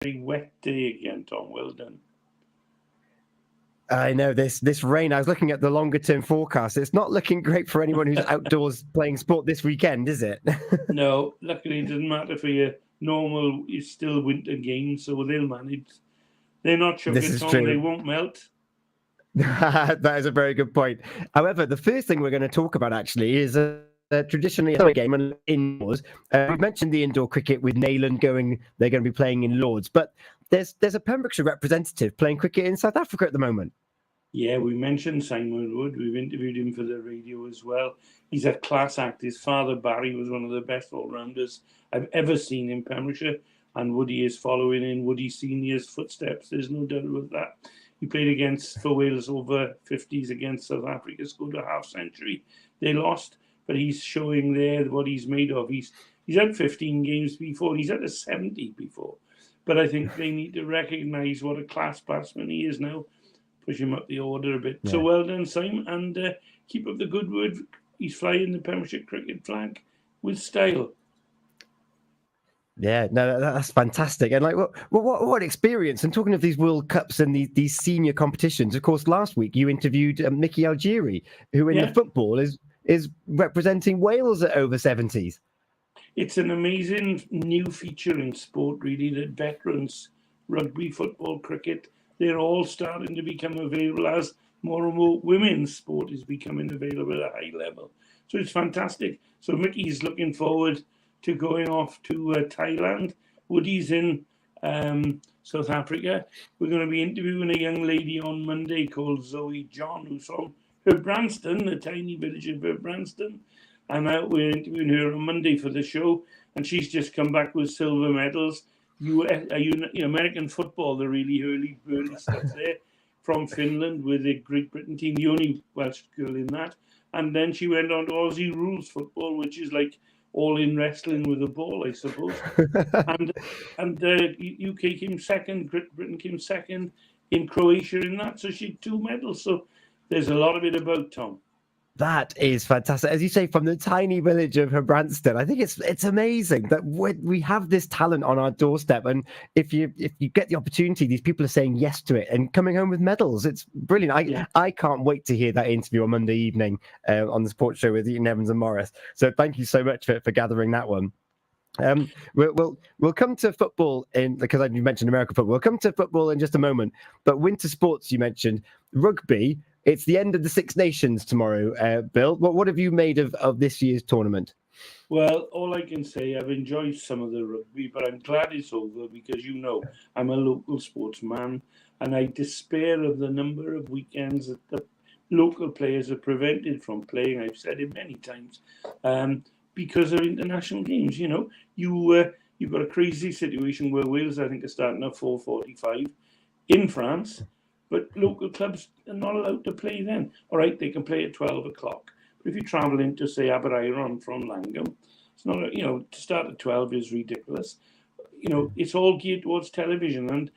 very wet day again, Tom. Well done. I know this rain. I was looking at the longer term forecast. It's not looking great for anyone who's outdoors playing sport this weekend, is it? No, luckily it doesn't matter for your normal. It's still winter games, so they'll manage. They're not sugar, This is Tom. true. They won't melt. That is a very good point. However, the first thing we're going to talk about actually is traditionally a game and indoors. We've mentioned the indoor cricket with Nayland going. They're going to be playing in Lords, but there's a Pembrokeshire representative playing cricket in South Africa at the moment. Yeah, we mentioned Simon Wood. We've interviewed him for the radio as well. He's a class act. His father, Barry, was one of the best all-rounders I've ever seen in Pembrokeshire, and Woody is following in Woody Senior's footsteps. There's no doubt about that. He played for Wales over 50s against South Africa, scored a half-century. They lost, but he's showing there what he's made of. He's had 15 games before. He's had a 70 before. But I think they need to recognise what a class batsman he is now. Push him up the order a bit. Yeah. So well done, Simon, and keep up the good work. He's flying the Pembrokeshire cricket flag with style. Yeah, no, that's fantastic. And like, what experience? And talking of these World Cups and these senior competitions, of course, last week you interviewed Mickey Algieri, who in the football is representing Wales at over 70s. It's an amazing new feature in sport, really, that veterans, rugby, football, cricket, they're all starting to become available as more and more women's sport is becoming available at a high level. So it's fantastic. So Mickey's looking forward to going off to Thailand. Woody's in South Africa. We're going to be interviewing a young lady on Monday called Zoe John, who's from Branston, the tiny village of Branston. And we're interviewing her on Monday for the show. And she's just come back with silver medals. American football, the really early stuff there, from Finland with the Great Britain team, the only Welsh girl in that. And then she went on to Aussie rules football, which is like all in wrestling with a ball, I suppose. and UK came second, Great Britain came second in Croatia in that. So she had 2 medals. So there's a lot of it about, Tom. That is fantastic. As you say, from the tiny village of Branston, I think it's amazing that we have this talent on our doorstep. And if you get the opportunity, these people are saying yes to it and coming home with medals. It's brilliant. I can't wait to hear that interview on Monday evening on the sports show with Ian Evans and Morris. So thank you so much for gathering that one. We'll come to football because you mentioned American football. We'll come to football in just a moment. But winter sports you mentioned, rugby. It's the end of the Six Nations tomorrow, Bill. What have you made of this year's tournament? Well, all I can say, I've enjoyed some of the rugby, but I'm glad it's over because, I'm a local sportsman and I despair of the number of weekends that the local players are prevented from playing. I've said it many times because of international games. You've got a crazy situation where Wales, I think, are starting at 4:45 in France. But local clubs are not allowed to play then. All right, they can play at 12 o'clock. But if you travel into, say, Aberaeron from Langham, it's not, to start at 12 is ridiculous. It's all geared towards television. And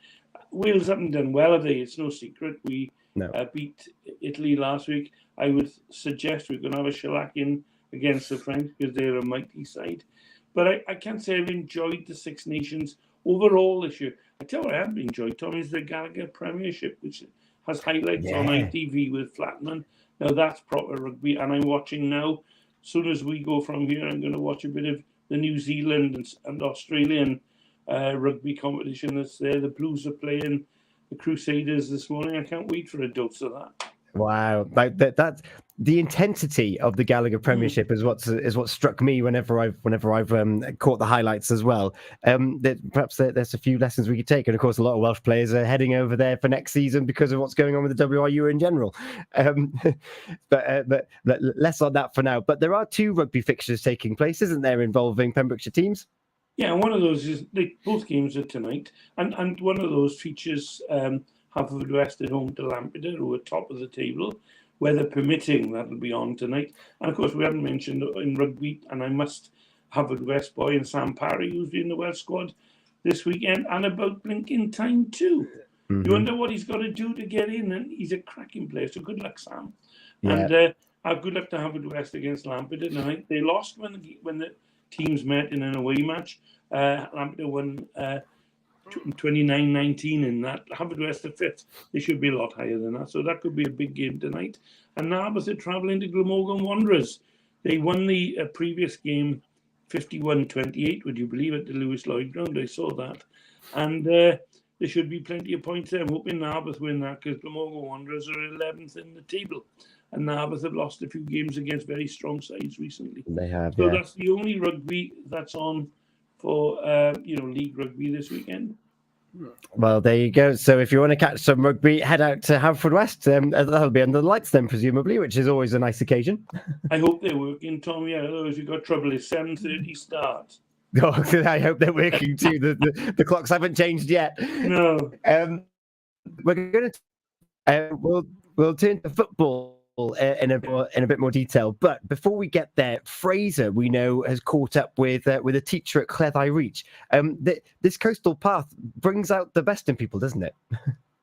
Wales haven't done well, have they? It's no secret. We beat Italy last week. I would suggest we're going to have a shellacking against the French because they're a mighty side. But I can't say I've enjoyed the Six Nations overall this year. I tell you what I have enjoyed, Tom, is the Gallagher Premiership, which has highlights on ITV with Flatman. Now that's proper rugby, and I'm watching now. As soon as we go from here, I'm going to watch a bit of the New Zealand and Australian rugby competition that's there. The Blues are playing the Crusaders this morning. I can't wait for a dose of that. Wow, that's the intensity of the Gallagher Premiership is what struck me whenever I've caught the highlights as well. Perhaps there's a few lessons we could take, and of course a lot of Welsh players are heading over there for next season because of what's going on with the WRU in general. But less on that for now. But there are 2 rugby fixtures taking place, isn't there, involving Pembrokeshire teams? Yeah, one of those is both games are tonight, and one of those features. Haverfordwest at home to Lampeter, who are top of the table. Weather permitting, that'll be on tonight. And of course, we haven't mentioned in rugby, and I must Haverfordwest boy and Sam Parry, who's in the Welsh squad this weekend, and about blinking time too. Mm-hmm. You wonder what he's got to do to get in, and he's a cracking player. So good luck, Sam. Yeah. And good luck to Haverfordwest against Lampeter tonight. They lost when the teams met in an away match. Lampeter won 29-19 in that. Haverfordwest are fifth. They should be a lot higher than that. So that could be a big game tonight. And Narberth are travelling to Glamorgan Wanderers. They won the previous game 51-28, would you believe, at the Lewis Lloyd ground. I saw that. And there should be plenty of points there. I'm hoping Narberth win that because Glamorgan Wanderers are 11th in the table. And Narberth have lost a few games against very strong sides recently. They have, so that's the only rugby that's on for league rugby this weekend. Well, there you go. So if you want to catch some rugby, head out to Haverfordwest. That'll be under the lights then, presumably, which is always a nice occasion. I hope they're working, Tom. Yeah, otherwise you've got trouble. It's 7:30 start. Oh, I hope they're working too. The clocks haven't changed yet. No. We're going to we'll turn to football in a bit more detail. But before we get there, Fraser, we know, has caught up with a teacher at Cleddau Reach. This coastal path brings out the best in people, doesn't it?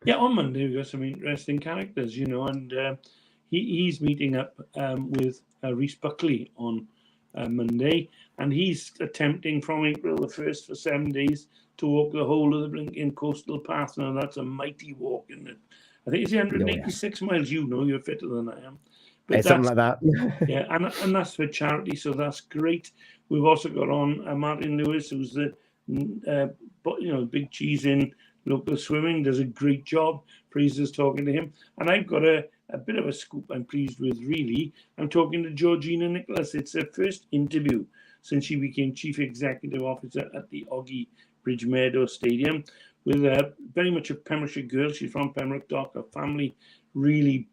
Yeah, on Monday we've got some interesting characters, and he's meeting up with Rhys Buckley on Monday, and he's attempting from April the 1st for 7 days to walk the whole of the Blinking Coastal Path. Now that's a mighty walk, isn't it? I think it's 186 miles. You're fitter than I am. But something like that. Yeah, and that's for charity, so that's great. We've also got on Martin Lewis, who's the big cheese in local swimming, does a great job. Fraser's talking to him. And I've got a bit of a scoop I'm pleased with, really. I'm talking to Georgina Nicholas. It's her first interview since she became Chief Executive Officer at the Oggy Bridgemeadow Stadium. With very much a Pembrokeshire girl. She's from Pembroke Dock. Her family really,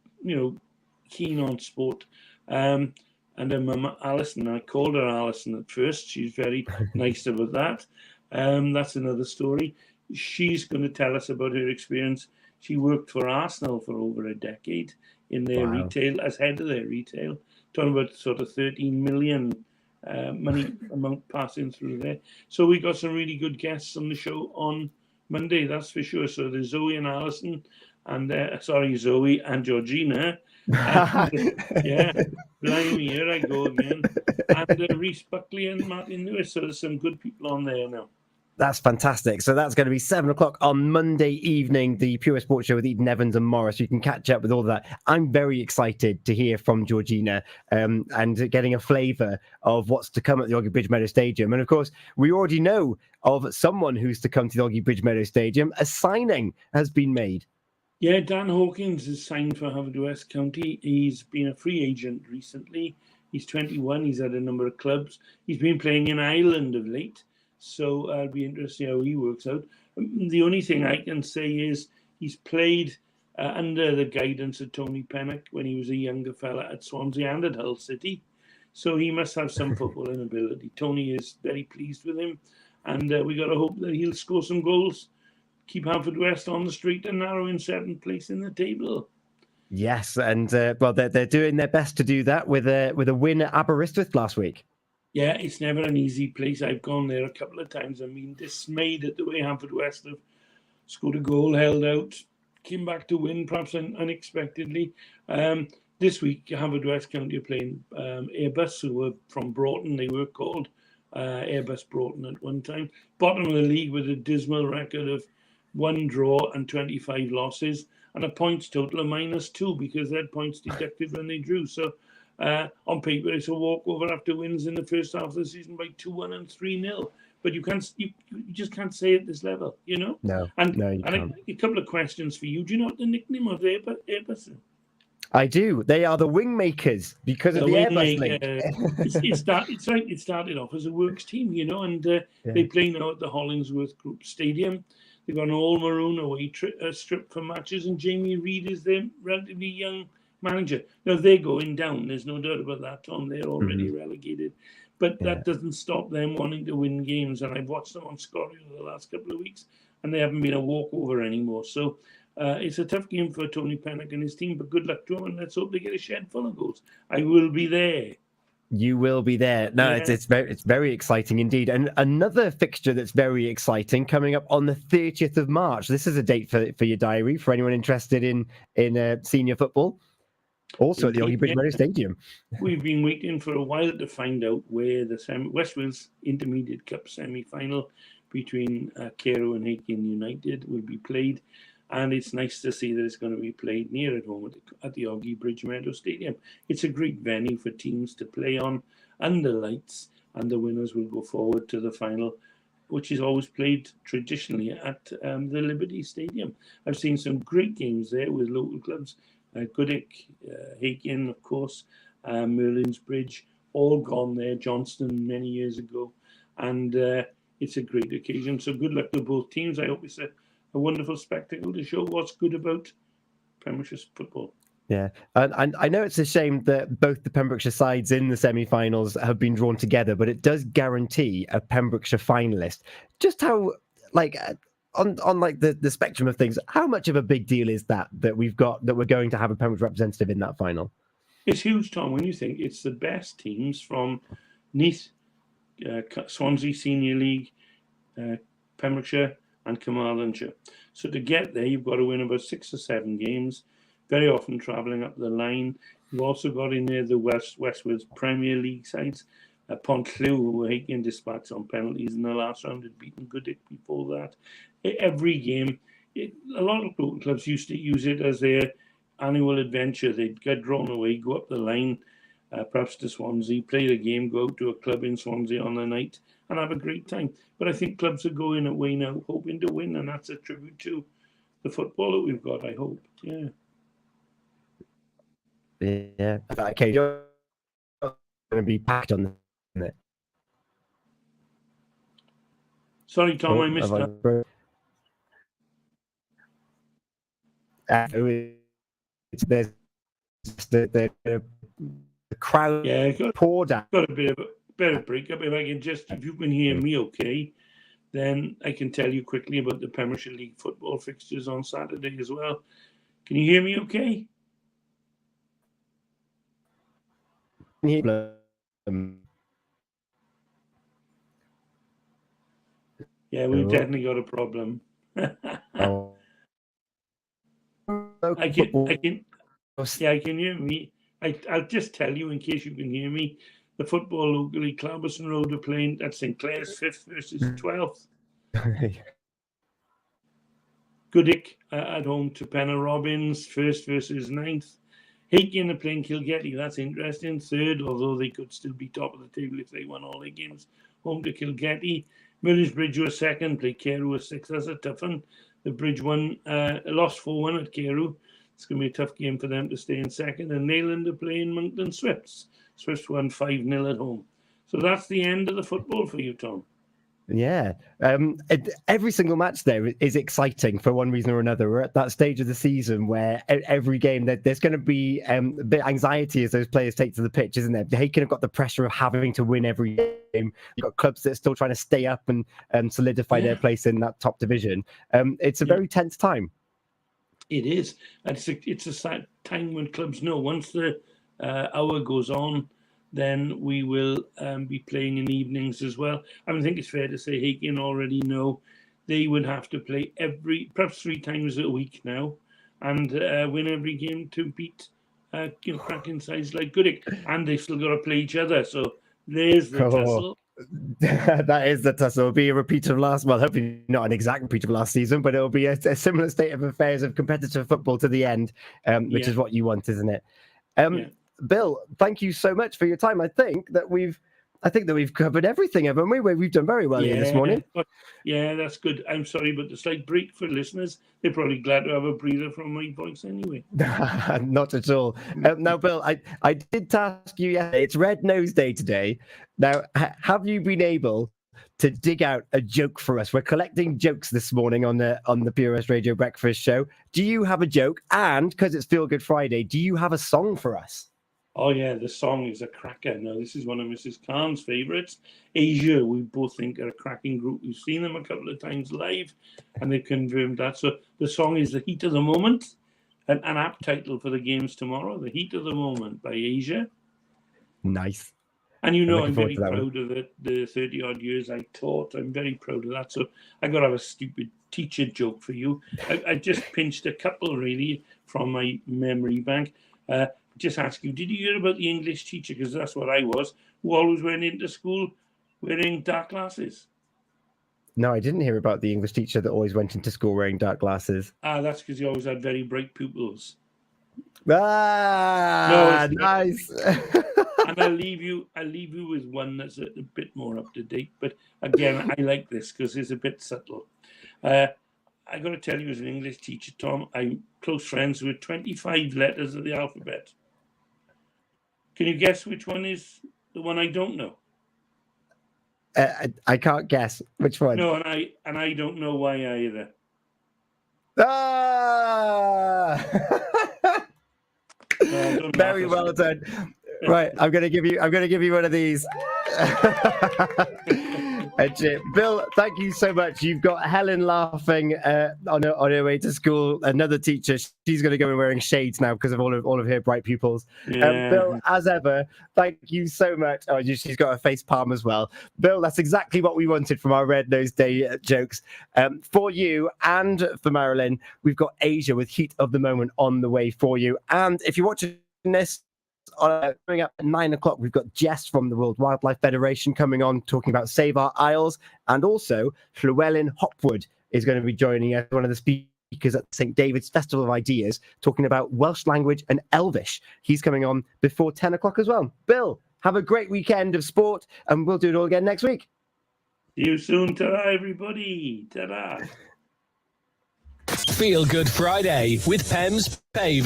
keen on sport. And her mum, Alison, I called her Alison at first. She's very nice about that. That's another story. She's going to tell us about her experience. She worked for Arsenal for over a decade in their retail, as head of their retail. Talking about sort of 13 million money amount passing through there. So we got some really good guests on the show on Monday, that's for sure. So there's Zoe and Alison, and Zoe and Georgina. Yeah, blimey, here I go again. And Rhys Buckley and Martin Lewis. So there's some good people on there now. That's fantastic. So that's going to be 7:00 on Monday evening, the Pure Sports Show with Eden Evans and Morris. You can catch up with all of that. I'm very excited to hear from Georgina and getting a flavour of what's to come at the Oggy Bridgemeadow Stadium. And of course, we already know of someone who's to come to the Oggy Bridgemeadow Stadium. A signing has been made. Yeah, Dan Hawkins is signed for Haverfordwest County. He's been a free agent recently. He's 21. He's had a number of clubs. He's been playing in Ireland of late. So I'll be interested to see how he works out. The only thing I can say is he's played under the guidance of Tony Pennock when he was a younger fella at Swansea and at Hull City. So he must have some footballing ability. Tony is very pleased with him. And we got to hope that he'll score some goals, keep Haverfordwest on the street and narrow in 7th place in the table. Yes, and they're doing their best to do that with a win at Aberystwyth last week. Yeah, it's never an easy place. I've gone there a couple of times. I've been dismayed at the way Haverfordwest have scored a goal, held out, came back to win, perhaps unexpectedly. This week, Haverfordwest County are playing Airbus, who were from Broughton. They were called Airbus Broughton at one time. Bottom of the league with a dismal record of 1 draw and 25 losses, and a points total of -2 because they had points deducted when they drew. So on paper, it's a walkover after wins in the first half of the season by 2-1 and 3-0. But you just can't say at this level, No, And you can't. a couple of questions for you. Do you know what the nickname of Airbus is? I do. They are the Wingmakers because of the Airbus link. It started off as a works team, and they play now at the Hollingsworth Group Stadium. They've got an all-maroon away strip for matches, and Jamie Reid is their relatively young manager. Now they're going down. There's no doubt about that, Tom. They're already relegated, but that doesn't stop them wanting to win games. And I've watched them on Sky over the last couple of weeks, and they haven't been a walkover anymore. So it's a tough game for Tony Pennock and his team. But good luck to them, and let's hope they get a shed full of goals. I will be there. You will be there. No, yeah. It's very exciting indeed. And another fixture that's very exciting coming up on the 30th of March. This is a date for your diary for anyone interested in senior football. Also at the Oggy Bridgemeadow Stadium. We've been waiting for a while to find out where the West Wales Intermediate Cup semi-final between Carew and Hakin United will be played. And it's nice to see that it's going to be played near at home at the Oggy Bridge Meadow Stadium. It's a great venue for teams to play on under lights, and the winners will go forward to the final, which is always played traditionally at the Liberty Stadium. I've seen some great games there with local clubs, Goodwick, Hakin, of course, Merlin's Bridge, all gone there, Johnston many years ago. And it's a great occasion. So good luck to both teams. I hope it's a wonderful spectacle to show what's good about Pembrokeshire football. Yeah, and I know it's a shame that both the Pembrokeshire sides in the semi-finals have been drawn together, but it does guarantee a Pembrokeshire finalist. Just how, like, on like the spectrum of things, how much of a big deal is that we're going to have a Pembrokeshire representative in that final? It's huge, Tom, when you think it's the best teams from Neath, Swansea Senior League, Pembrokeshire, and Carmarthenshire. So to get there, you've got to win about 6 or 7 games, very often travelling up the line. You've also got in there the Westwards Premier League sides. Pontclew, who were Hakin Dispatch on penalties in the last round, had beaten Goodwick before that. Every game, a lot of local clubs used to use it as their annual adventure. They'd get drawn away, go up the line, perhaps to Swansea, play the game, go out to a club in Swansea on the night, and have a great time. But I think clubs are going away now hoping to win, and that's a tribute to the football that we've got, I hope. Yeah. Yeah. Okay, you're going to be packed on it. Sorry, Tom, I missed that. There's the crowd. Yeah, poured out. Got a bit of breakup. If you can hear me okay, then I can tell you quickly about the Pembrokeshire League football fixtures on Saturday as well. Can you hear me okay? Yeah, we've definitely got a problem. I can hear me. I'll just tell you in case you can hear me. The football locally, Clarbesson Road are playing at St Clair's 5th versus 12th. Goodwick at home to Penna Robbins, 1st versus 9th. Hakin are playing Kilgetty, that's interesting. 3rd, although they could still be top of the table if they won all their games. Home to Kilgetty. Merlin's Bridge were 2nd, play Carew were 6th. That's a tough one. The Bridge won, lost 4-1 at Carew. It's going to be a tough game for them to stay in 2nd. And Nayland are playing Monkton Swifts. Swifts won 5-0 at home. So that's the end of the football for you, Tom. Yeah. Every single match there is exciting for one reason or another. We're at that stage of the season where every game there's going to be a bit of anxiety as those players take to the pitch, isn't there? Hakin have got the pressure of having to win every game. You've got clubs that are still trying to stay up and solidify their place in that top division. It's a very tense time. It is. It's a time when clubs know once the hour goes on, then we will be playing in evenings as well. I think it's fair to say Hakin already know they would have to play perhaps 3 times a week now, and win every game to beat cracking sides like Goodwick, and they've still got to play each other. So there's the tussle. That is the tussle. It'll be a repeat of last. Well, hopefully not an exact repeat of last season, but it'll be a similar state of affairs of competitive football to the end, which is what you want, isn't it? Bill, thank you so much for your time. I think that we've covered everything, haven't we? We've done very well here this morning. Yeah, that's good. I'm sorry, but the slight break for listeners, they're probably glad to have a breather from my voice anyway. Not at all. Now, Bill, I did task you yesterday. It's Red Nose Day today. Now, have you been able to dig out a joke for us? We're collecting jokes this morning on the PRS Radio Breakfast Show. Do you have a joke? And because it's Feel Good Friday, do you have a song for us? Oh, yeah, the song is a cracker. Now, this is one of Mrs. Carne's favourites. Asia, we both think are a cracking group. We've seen them a couple of times live, and they've confirmed that. So the song is The Heat of the Moment, an apt title for the games tomorrow, The Heat of the Moment by Asia. Nice. And I'm very proud of it. The 30-odd years I taught, I'm very proud of that. So I got to have a stupid teacher joke for you. I just pinched a couple, really, from my memory bank. Just ask you, did you hear about the English teacher, because that's what I was, who always went into school wearing dark glasses? No, I didn't hear about the English teacher that always went into school wearing dark glasses. That's because he always had very bright pupils. Ah, nice. And I'll leave you with one that's a bit more up to date. But again, I like this because it's a bit subtle. I got to tell you, as an English teacher, Tom, I'm close friends with 25 letters of the alphabet. Can you guess which one is the one I don't know? I can't guess which one. No, and I don't know why either. Ah! Very well done. Right, I'm gonna give you one of these. Bill, thank you so much. You've got Helen laughing on her way to school. Another teacher, she's going to go in wearing shades now because of all of her bright pupils. Yeah. Bill, as ever, thank you so much. Oh, she's got a face palm as well. Bill, that's exactly what we wanted from our Red Nose Day jokes. For you and for Marilyn, we've got Asia with Heat of the Moment on the way for you. And if you're watching this, coming up at 9 o'clock, we've got Jess from the World Wildlife Federation coming on, talking about Save Our Isles, and also Llewellyn Hopwood is going to be joining us, one of the speakers at St. David's Festival of Ideas, talking about Welsh language and Elvish. He's coming on before 10 o'clock as well. Bill, have a great weekend of sport, and we'll do it all again next week. See you soon. Ta-ra, everybody. Ta-ra. Feel Good Friday with Pem's Paving.